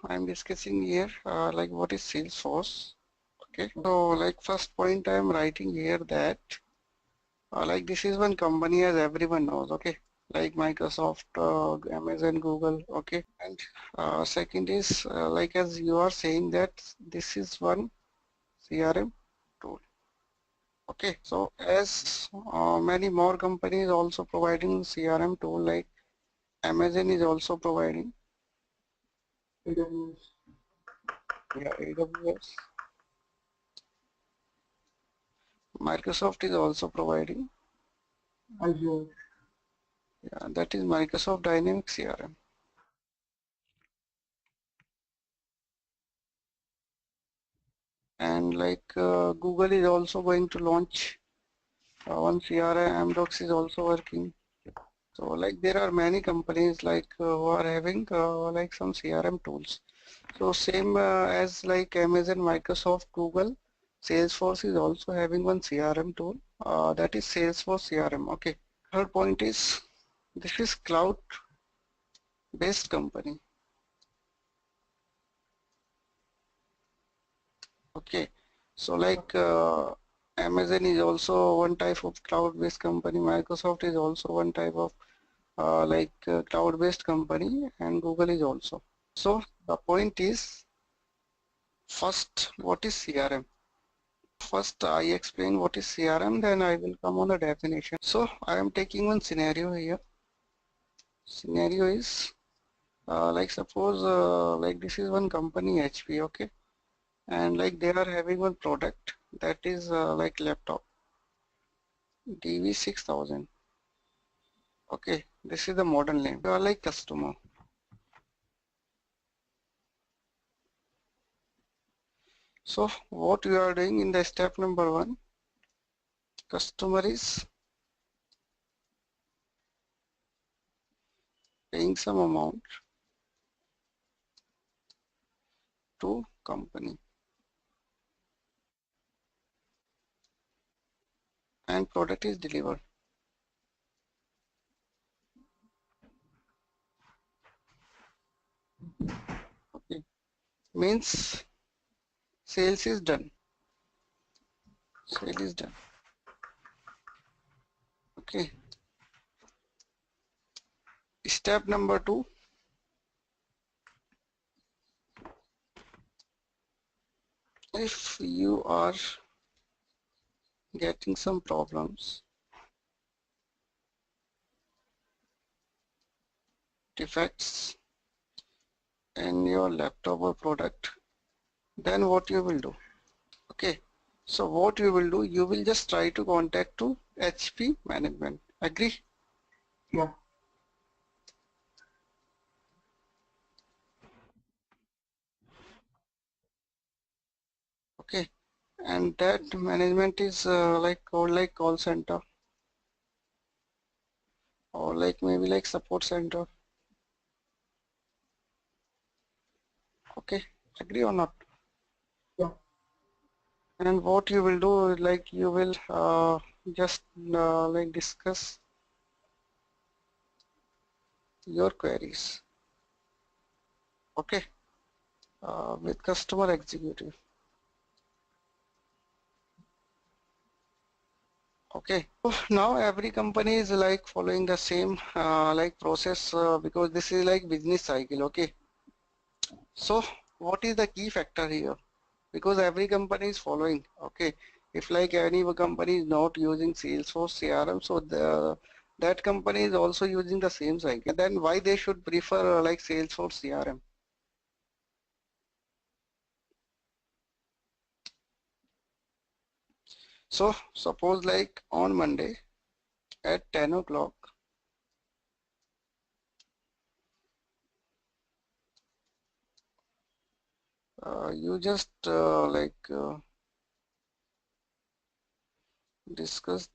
I'm discussing here like what is Salesforce. Okay, so like first point I'm writing here that like this is one company as everyone knows. Okay, like Microsoft, Amazon, Google. Okay, and second is like as you are saying that this is one CRM tool. Okay, so as many more companies also providing CRM tool, like Amazon is also providing AWS. Yeah, AWS. Microsoft is also providing Azure. Yeah, that is Microsoft Dynamics CRM. And like Google is also going to launch one CRM. Amdocs is also working. So like there are many companies like who are having like some CRM tools. So same as like Amazon, Microsoft, Google, Salesforce is also having one CRM tool. That is Salesforce CRM. Okay. Third point is this is cloud based company. Okay. So like Amazon is also one type of cloud based company. Microsoft is also one type of like cloud based company, and Google is also. So the point is, first what is CRM? First I explain what is CRM, then I will come on the definition. So I am taking one scenario here. Scenario is like suppose like this is one company HP, okay, and like they are having one product that is like laptop DV6000. Okay, this is the model name. You are like customer. So what you are doing in the step number one, customer is paying some amount to company and product is delivered. Okay, means sales is done. Sale is done. Okay. Step number two, if you are getting some problems, defects in your laptop or product, then what you will do? Okay, so what you will do, you will just try to contact to HP management. Agree? Yeah. Okay, and that management is like call center, or like maybe like support center. Okay, agree or not? Yeah. And what you will do, like you will just like discuss your queries, okay, with customer executive. Okay, so now every company is like following the same like process because this is like business cycle. Okay, so what is the key factor here? Because every company is following. Okay, if like any company is not using Salesforce CRM, so that company is also using the same cycle. Then why they should prefer like Salesforce CRM? So suppose like on Monday at 10 o'clock, you just like discussed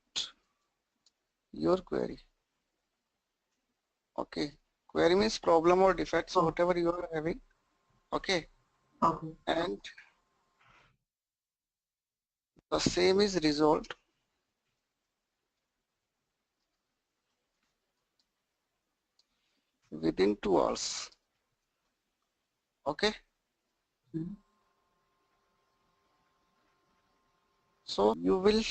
your query. Okay, query means problem or defects, whatever you are having. Okay, okay, and the same is resolved within 2 hours. Okay, so you will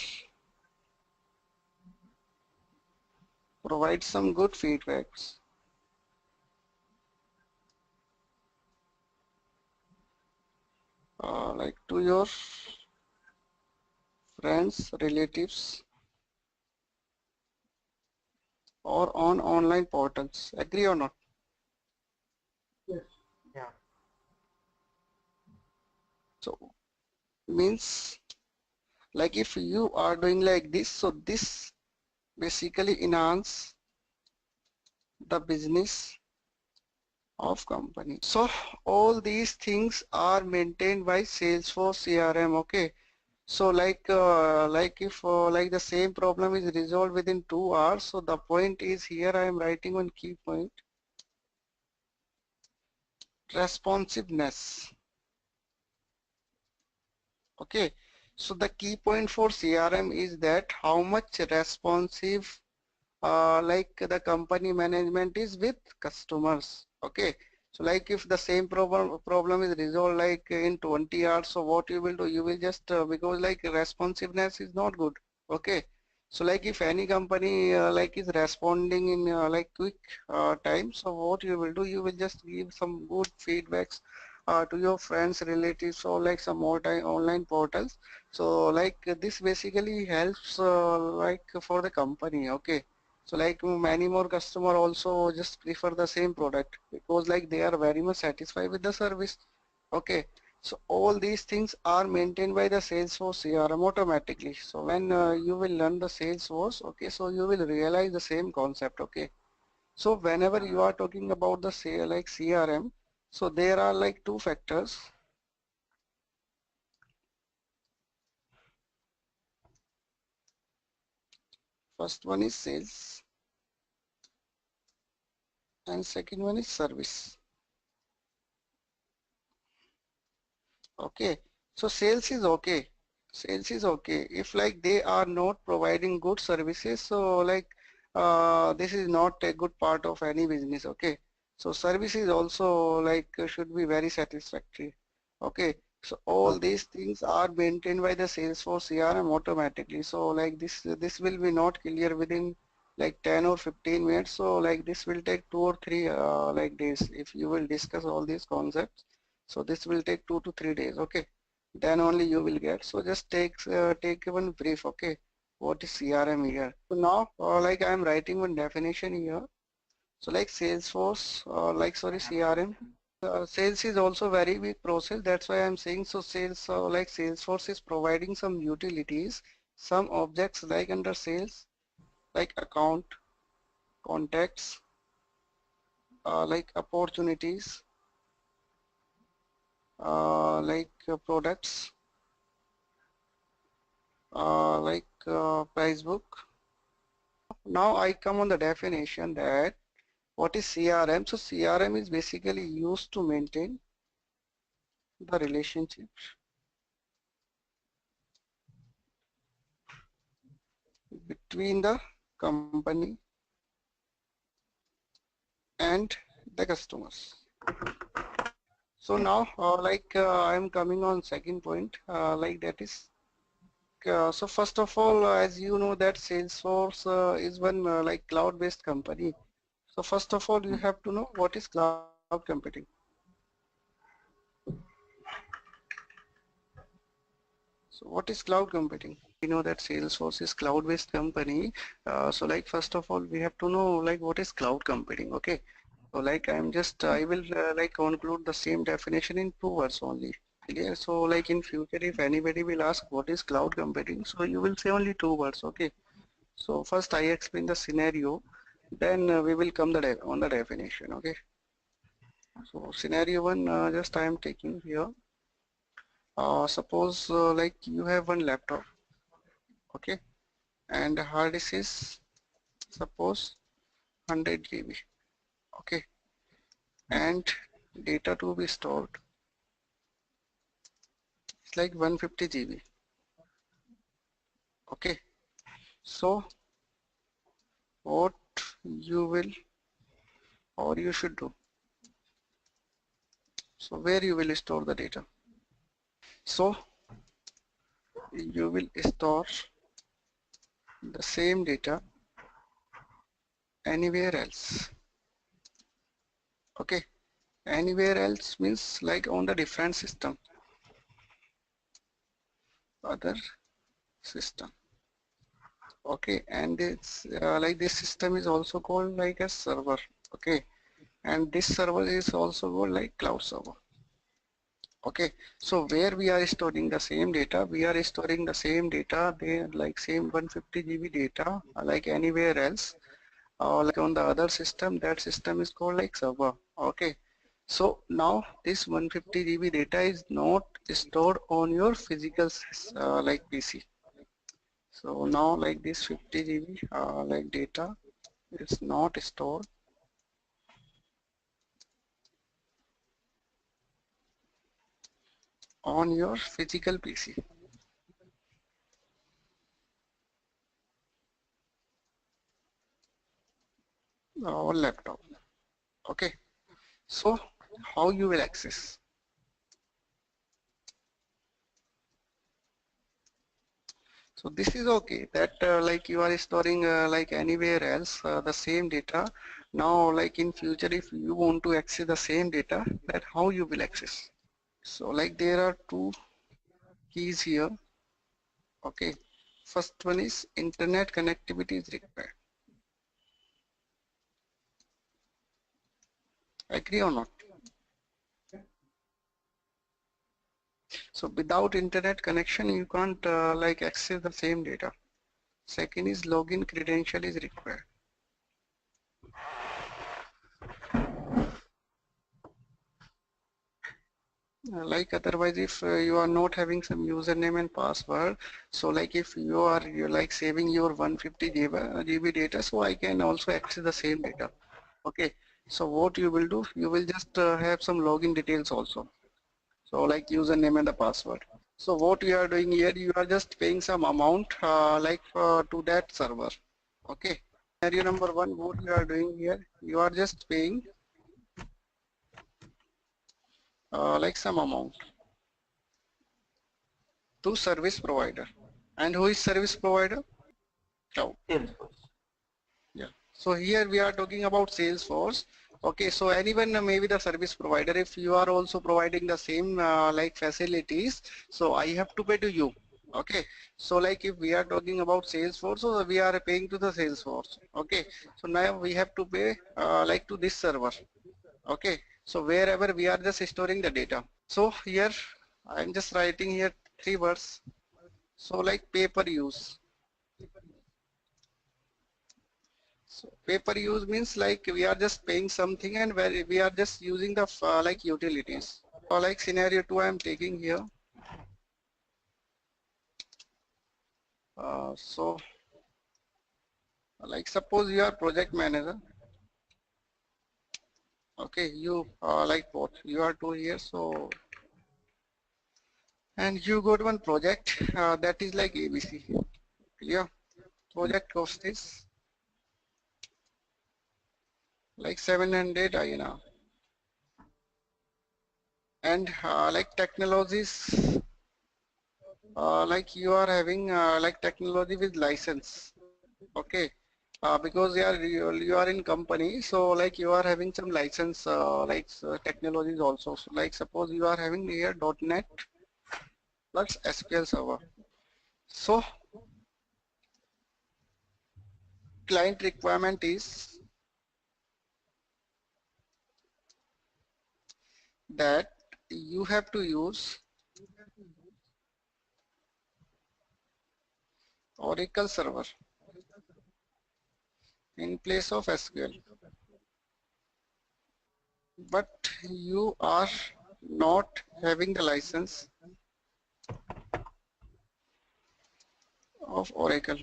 provide some good feedbacks like to your friends, relatives, or on online portals. Agree or not? Yes. Yeah. So means like if you are doing like this, so this basically enhance the business of company. So all these things are maintained by Salesforce CRM. Okay. So like if like the same problem is resolved within 2 hours. So the point is here I am writing one key point: responsiveness. Okay. So the key point for CRM is that how much responsive like the company management is with customers. Okay, so like if the same problem is resolved like in 20 hours, so what you will do, you will just because like responsiveness is not good. Okay, so like if any company like is responding in like quick time, so what you will do, you will just give some good feedbacks to your friends, relatives, or like some more time online portals. So like this basically helps like for the company. Okay, so like many more customer also just prefer the same product because like they are very much satisfied with the service. Okay, so all these things are maintained by the Salesforce CRM automatically. So when you will learn the Salesforce, okay, so you will realize the same concept. Okay, so whenever you are talking about the say like CRM, so there are like two factors. First one is sales and second one is service. Okay, so sales is okay. Sales is okay. If like they are not providing good services, so like this is not a good part of any business. Okay, so service is also like should be very satisfactory. Okay, so all these things are maintained by the Salesforce CRM automatically. So like this will be not clear within like 10 or 15 minutes. So like this will take 2 or 3 like days if you will discuss all these concepts. So this will take 2 to 3 days. Okay, then only you will get. So just take one brief. Okay, what is CRM here? So now like I am writing one definition here. So like Salesforce like sorry CRM, sales is also very big process. That's why I'm saying so sales like Salesforce is providing some utilities, some objects like under sales like account, contacts, like opportunities, like products, like price book. Now I come on the definition that what is CRM? So CRM is basically used to maintain the relationship between the company and the customers. So now like I'm coming on second point like that is so first of all as you know that Salesforce is one like cloud-based company. So first of all you have to know what is cloud computing. So what is cloud computing? We know that Salesforce is cloud-based company. So like first of all, we have to know like what is cloud computing. Okay. So like I will like conclude the same definition in 2 words only. Clear? So like in future, if anybody will ask what is cloud computing, so you will say only 2 words. Okay. So first I explain the scenario, then we will come on the definition. Okay. So scenario one, just I am taking here. Suppose like you have one laptop. Okay, and hard disk is suppose 100 GB. Okay, and data to be stored it's like 150 GB. Okay, so what you will or you should do. So where you will store the data? So you will store the same data anywhere else. Okay, anywhere else means like on the different system, other system. Okay, and it's like this system is also called like a server. Okay, and this server is also called like cloud server. Okay, so where we are storing the same data, we are storing the same data, they like same 150 GB data like anywhere else, or like on the other system, that system is called like server. Okay, so now this 150 GB data is not stored on your physical like PC. So now like this 50 GB like data is not stored on your physical PC or laptop. Okay, so how you will access? So this is okay that like you are storing like anywhere else the same data. Now like in future if you want to access the same data, that how you will access? So like there are two keys here. Okay, first one is internet connectivity is required. Agree or not? So without internet connection you can't like access the same data. Second is login credential is required. Like otherwise if you are not having some username and password, so like if you're like saving your 150 GB data, so I can also access the same data. Okay, so what you will do, you will just have some login details also, so like username and the password. So what you are doing here, you are just paying some amount like to that server. Okay, scenario number one, what you are doing here, you are just paying like some amount to service provider. And who is service provider? Cloud. Salesforce. Yeah. So here we are talking about Salesforce. Okay, so anyone maybe the service provider, if you are also providing the same like facilities, so I have to pay to you. Okay, so like if we are talking about Salesforce, so we are paying to the Salesforce. Okay, so now we have to pay like to this server. Okay, so wherever we are just storing the data. So here I'm just writing here three words. So like pay per use. So pay per use means like we are just paying something and where we are just using the like utilities. Or like scenario 2 I am taking here. So like suppose you are project manager. Okay, you like both. You are two here, so and you got one project that is like ABC. Yeah, project cost is like 700 INR. And like technologies, like you are having like technology with license. Okay, because you are in company, so like you are having some license like technologies also. So like suppose you are having here .NET plus SQL Server. So client requirement is that you have to use Oracle server in place of SQL, but you are not having the license of Oracle.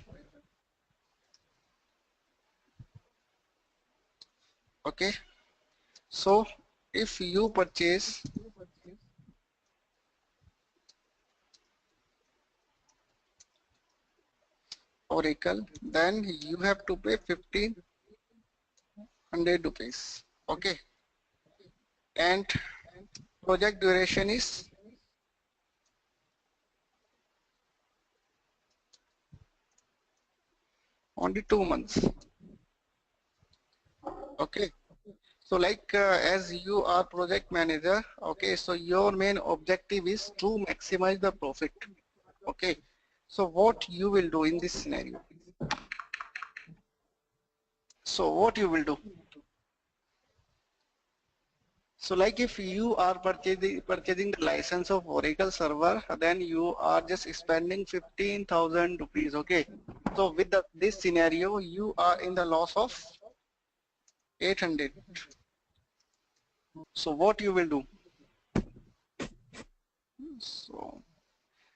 Okay, so if you purchase Oracle, then you have to pay 1500 rupees. Okay, and project duration is only 2 months. Okay, so like as you are project manager, okay, so your main objective is to maximize the profit. Okay, so what you will do in this scenario? So what you will do? So like if you are purchasing the license of Oracle server, then you are just spending 15,000 rupees. Okay, so with this scenario, you are in the loss of 800. So what you will do? So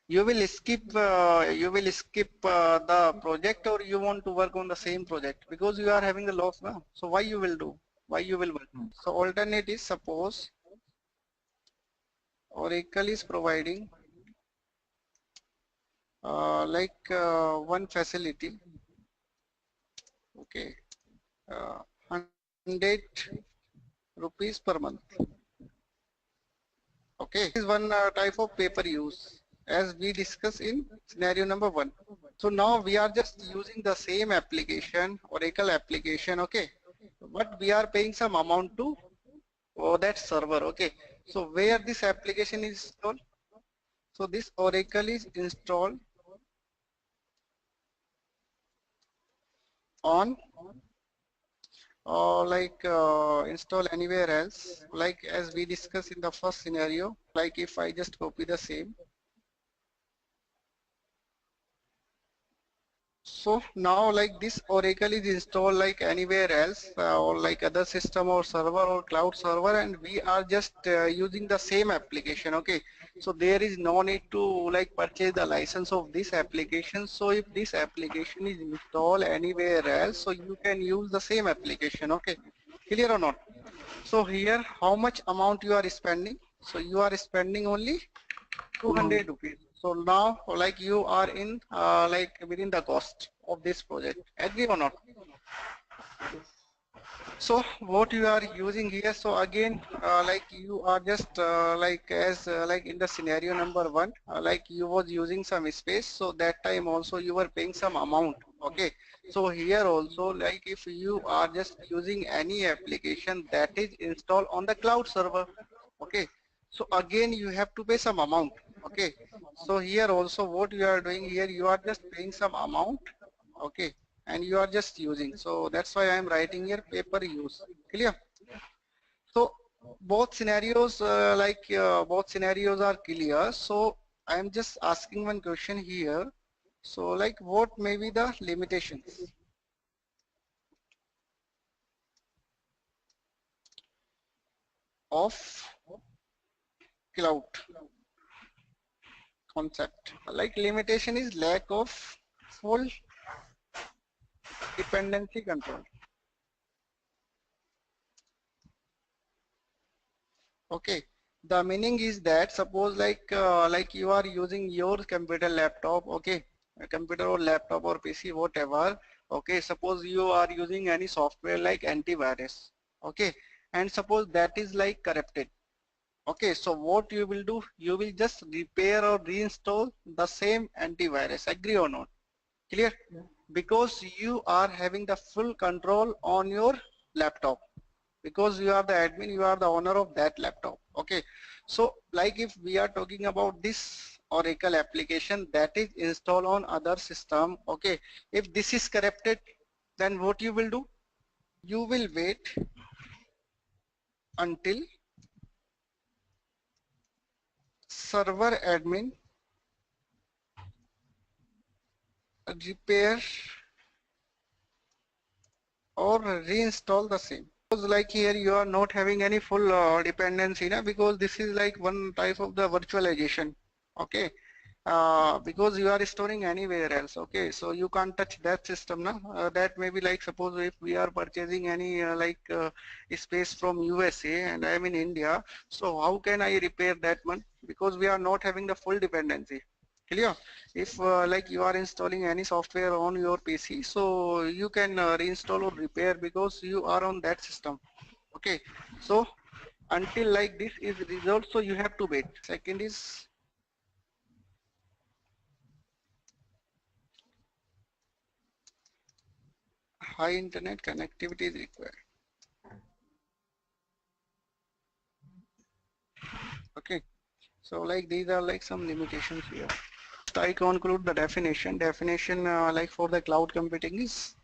you will skip the project, or you want to work on the same project because you are having the loss now. So why you will do? Why you will work? So alternate is, suppose Oracle is providing one facility, okay, 100 rupees per month. Okay, this is one type of paper use as we discussed in scenario number 1. So now we are just using the same application, Oracle application, okay, but we are paying some amount to that server, okay. So where this application is installed? So this Oracle is installed on or install anywhere else, like as we discussed in the first scenario. Like if I just copy the same, so now like this Oracle is installed like anywhere else or like other system or server or cloud server, and we are just using the same application, okay. So there is no need to like purchase the license of this application. So if this application is installed anywhere else, so you can use the same application, okay. Clear or not? So here how much amount you are spending? So you are spending only 200 rupees. So now like you are in like within the cost of this project. Agree or not? So what you are using here, so again like you are just like as like in the scenario number 1, like you was using some space, so that time also you were paying some amount, okay. So here also like if you are just using any application that is installed on the cloud server, okay, so again you have to pay some amount, okay. So here also what you are doing here, you are just paying some amount, okay, and you are just using. So that's why I am writing here paper use. Clear? So both scenarios are clear. So I am just asking one question here. So like what may be the limitations of cloud concept? Like limitation is lack of full dependency control. Okay, the meaning is that suppose like you are using your computer laptop, okay, a computer or laptop or PC whatever, okay, suppose you are using any software like antivirus, okay, and suppose that is like corrupted, okay, so what you will do, you will just repair or reinstall the same antivirus. Agree or not? Clear? Because you are having the full control on your laptop, because you are the admin, you are the owner of that laptop, okay. So like if we are talking about this Oracle application that is installed on other system, okay, if this is corrupted, then what you will do, you will wait until server admin repair or reinstall the same. Because like here you are not having any full dependency na, because this is like one type of the virtualization, okay. Because you are storing anywhere else, okay, so you can't touch that system now. That may be like suppose if we are purchasing any space from USA and I am in India, so how can I repair that one, because we are not having the full dependency. Clear? If like you are installing any software on your PC, so you can reinstall or repair because you are on that system. Okay, so until like this is resolved, so you have to wait. Second is high internet connectivity is required. Okay, so like these are like some limitations here. I conclude the definition. Definition like for the cloud computing is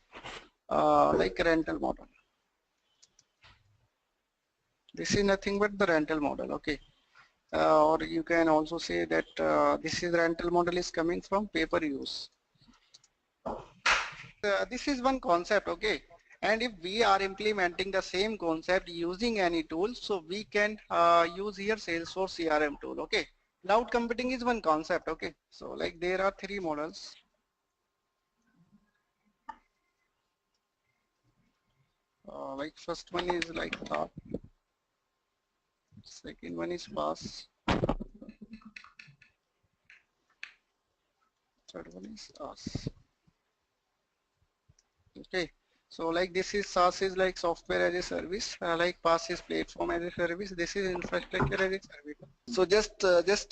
like rental model. This is nothing but the rental model. Okay, or you can also say that this is rental model is coming from pay per use. This is one concept, okay, and if we are implementing the same concept using any tool, so we can use here Salesforce CRM tool, okay. Cloud computing is one concept, okay, so like there are three models. Like first one is like thought, second one is pass, third one is us. Okay, so like this is SaaS is like software as a service, like PaaS is platform as a service, this is infrastructure as a service. So just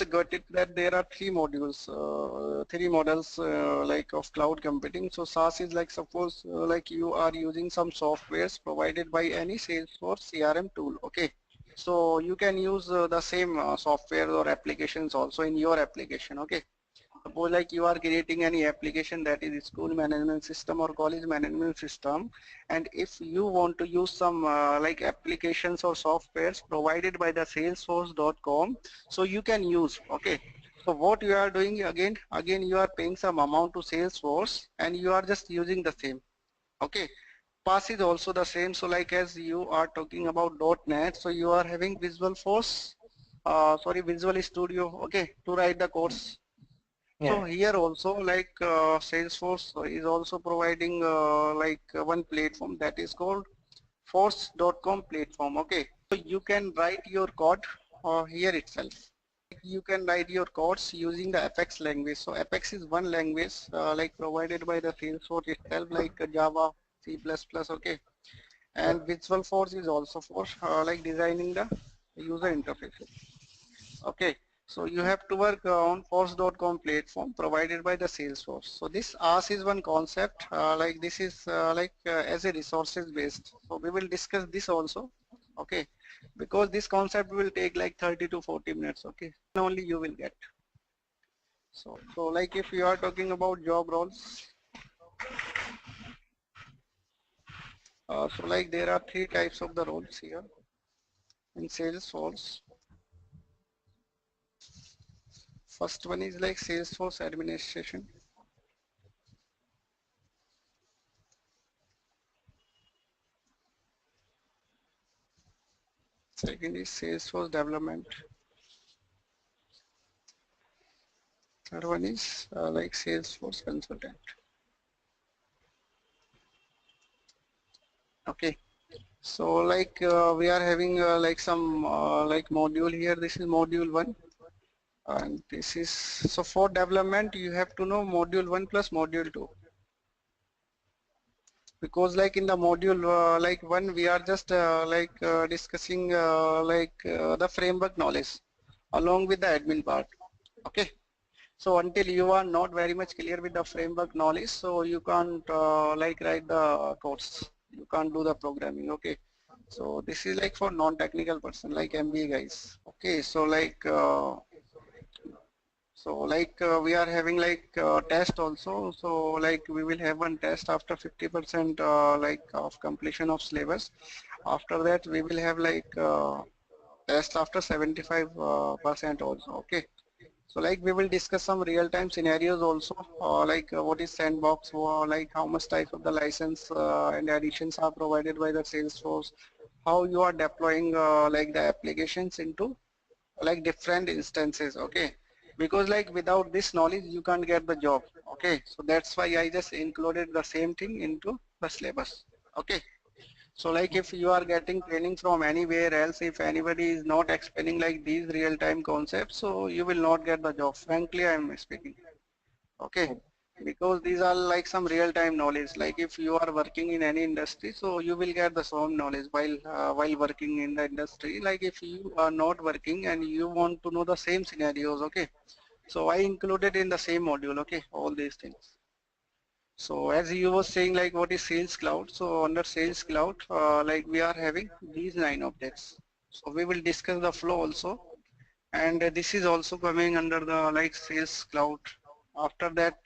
got it that there are three models like of cloud computing. So SaaS is like suppose like you are using some softwares provided by any Salesforce CRM tool. Okay, so you can use the same software or applications also in your application. Okay. Suppose like you are creating any application that is school management system or college management system, and if you want to use some like applications or softwares provided by the salesforce.com, so you can use, okay. So what you are doing again you are paying some amount to Salesforce and you are just using the same, okay. Pass is also the same, so like as you are talking about .NET, so you are having Visual Studio, okay, to write the codes. Yeah. So here also like Salesforce is also providing one platform that is called force.com platform. Okay, so you can write your code here itself. You can write your codes using the Apex language. So Apex is one language like provided by the Salesforce itself, like Java, C++. Okay, Yeah. and Visual Force is also for like designing the user interfaces. Okay, so you have to work on force.com platform provided by the Salesforce. So this AS is one concept, like this is as a resources based. So we will discuss this also, okay, because this concept will take like 30 to 40 minutes, okay, only you will get. So like if you are talking about job roles, so like there are three types of the roles here in Salesforce. First one is like Salesforce administration. Second is Salesforce development. Third one is like Salesforce consultant. Okay, so like we are having like some like module here. This is module one, and this is so for development you have to know module one plus module two, because like in the module like one we are just discussing the framework knowledge along with the admin part. Okay. So until you are not very much clear with the framework knowledge, so you can't like write the codes. You can't do the programming. Okay. So this is like for non-technical person like MBA guys. Okay. So we are having like test also. So like we will have one test after 50% like of completion of syllabus. After that we will have like test after 75% also. Okay. So like we will discuss some real-time scenarios also, what is sandbox, or like how much type of the license and additions are provided by the Salesforce, how you are deploying like the applications into like different instances, okay? Because like without this knowledge you can't get the job, okay? So that's why I just included the same thing into the syllabus, okay? So like if you are getting training from anywhere else, if anybody is not explaining like these real-time concepts, so you will not get the job. Frankly, I am speaking. Okay. because these are like some real-time knowledge. Like if you are working in any industry, so you will get the same knowledge while working in the industry. Like if you are not working and you want to know the same scenarios, okay, so I included in the same module, okay, all these things. So as you were saying, like what is Sales Cloud? So under Sales Cloud, like we are having these 9 objects. So we will discuss the flow also, and this is also coming under the like Sales Cloud. After that,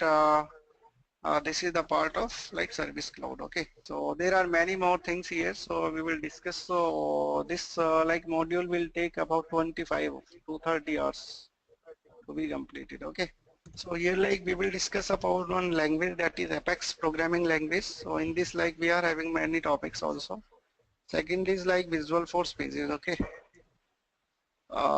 this is the part of like Service Cloud. Okay, so there are many more things here. So we will discuss. So this like module will take about 25 to 30 hours to be completed. Okay. So here like we will discuss about one language, that is Apex programming language. So in this like we are having many topics also. Second is like Visual Force pages. Okay.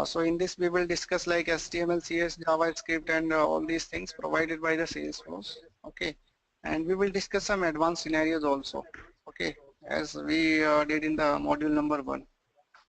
So in this we will discuss like HTML, CS, JavaScript and all these things provided by the Salesforce. Okay. And we will discuss some advanced scenarios also. Okay. As we did in the module number 1.